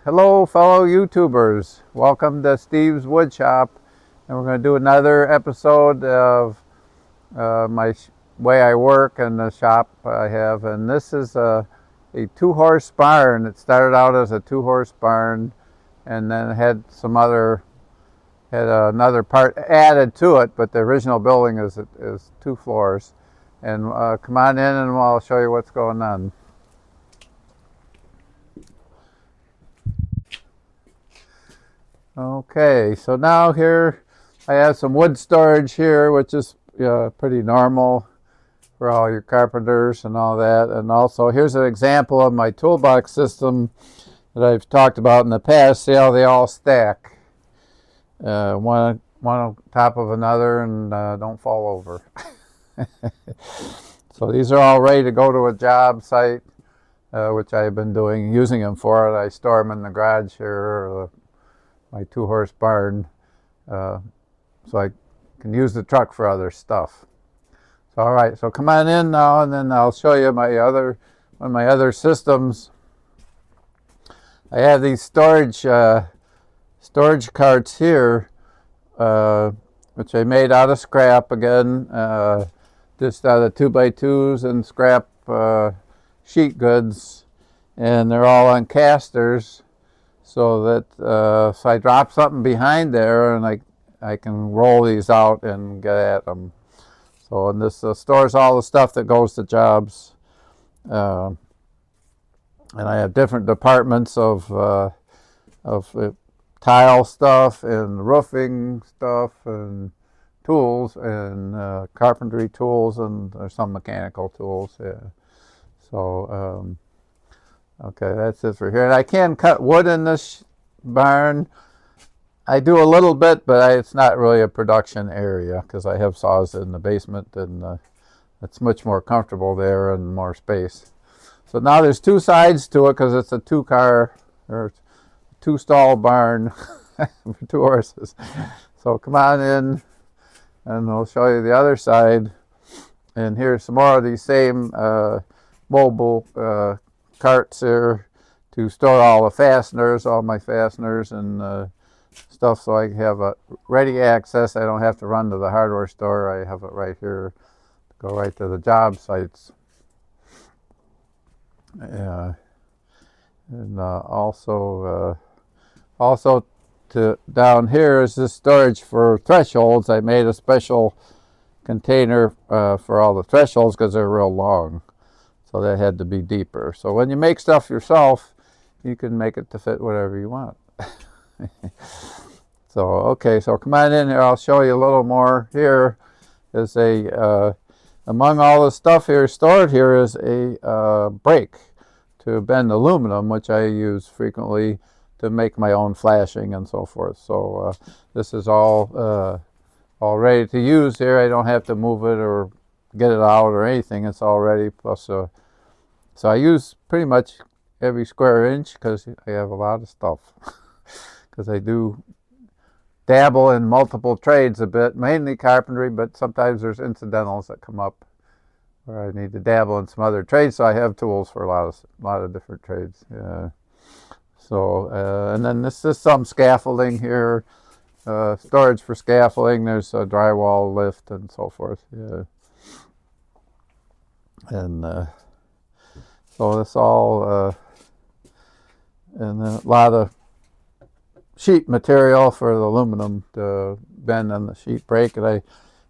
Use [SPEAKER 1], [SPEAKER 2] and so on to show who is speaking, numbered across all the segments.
[SPEAKER 1] Hello fellow YouTubers, welcome to Steve's Woodshop, and we're going to do another episode of my way I work and the shop I have. And this is a 2-horse barn. It started out as a 2-horse barn and then had another part added to it, but the original building is 2 floors. And come on in and I'll show you what's going on. Okay, so now here I have some wood storage here, which is pretty normal for all your carpenters and all that. And also here's an example of my toolbox system that I've talked about in the past. See how they all stack, one on top of another, and don't fall over. So these are all ready to go to a job site, which I've been using them for. I store them in the garage here, my 2-horse barn, so I can use the truck for other stuff. So all right, so come on in now, and then I'll show you one of my other systems. I have these storage carts here, which I made out of scrap again, just out of 2x2s and scrap sheet goods, and they're all on casters. So that if I drop something behind there, and I can roll these out and get at them. So, and this stores all the stuff that goes to jobs. And I have different departments of tile stuff and roofing stuff and tools and carpentry tools, and there's some mechanical tools. Yeah. So. Okay, that's it for here. And I can cut wood in this barn. I do a little bit, but it's not really a production area because I have saws in the basement, and it's much more comfortable there and more space. So now there's 2 sides to it because it's a 2-car or 2-stall barn for 2 horses. So come on in and I'll show you the other side. And here's some more of these same mobile carts here to store all the fasteners, all my fasteners and stuff, so I have a ready access. I don't have to run to the hardware store. I have it right here to go right to the job sites. And also down here is this storage for thresholds. I made a special container for all the thresholds because they're real long. So that had to be deeper. So when you make stuff yourself, you can make it to fit whatever you want. So, okay, so come on in here. I'll show you a little more. Here is among all the stuff here stored here is a brake to bend aluminum, which I use frequently to make my own flashing and so forth. So this is all ready to use here. I don't have to move it or get it out or anything. It's all ready. Plus, so I use pretty much every square inch because I have a lot of stuff. Because I do dabble in multiple trades a bit, mainly carpentry, but sometimes there's incidentals that come up where I need to dabble in some other trades. So I have tools for a lot of different trades. Yeah. So and then this is some scaffolding here, storage for scaffolding. There's a drywall lift and so forth. Yeah. And so this all, and then a lot of sheet material for the aluminum to bend on the sheet brake. And I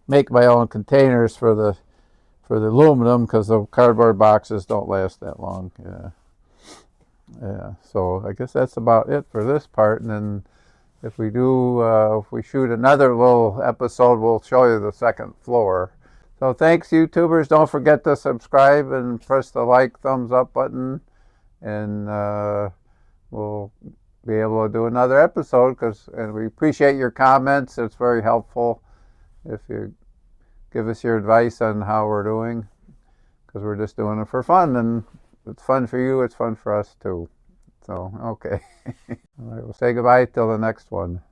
[SPEAKER 1] make my own containers for the aluminum because the cardboard boxes don't last that long. Yeah. Yeah. So I guess that's about it for this part. And then if we shoot another little episode, we'll show you the 2nd floor. So thanks, YouTubers. Don't forget to subscribe and press the thumbs up button. And we'll be able to do another episode and we appreciate your comments. It's very helpful if you give us your advice on how we're doing, because we're just doing it for fun. And it's fun for you. It's fun for us, too. So, okay. All right, we'll say goodbye till the next one.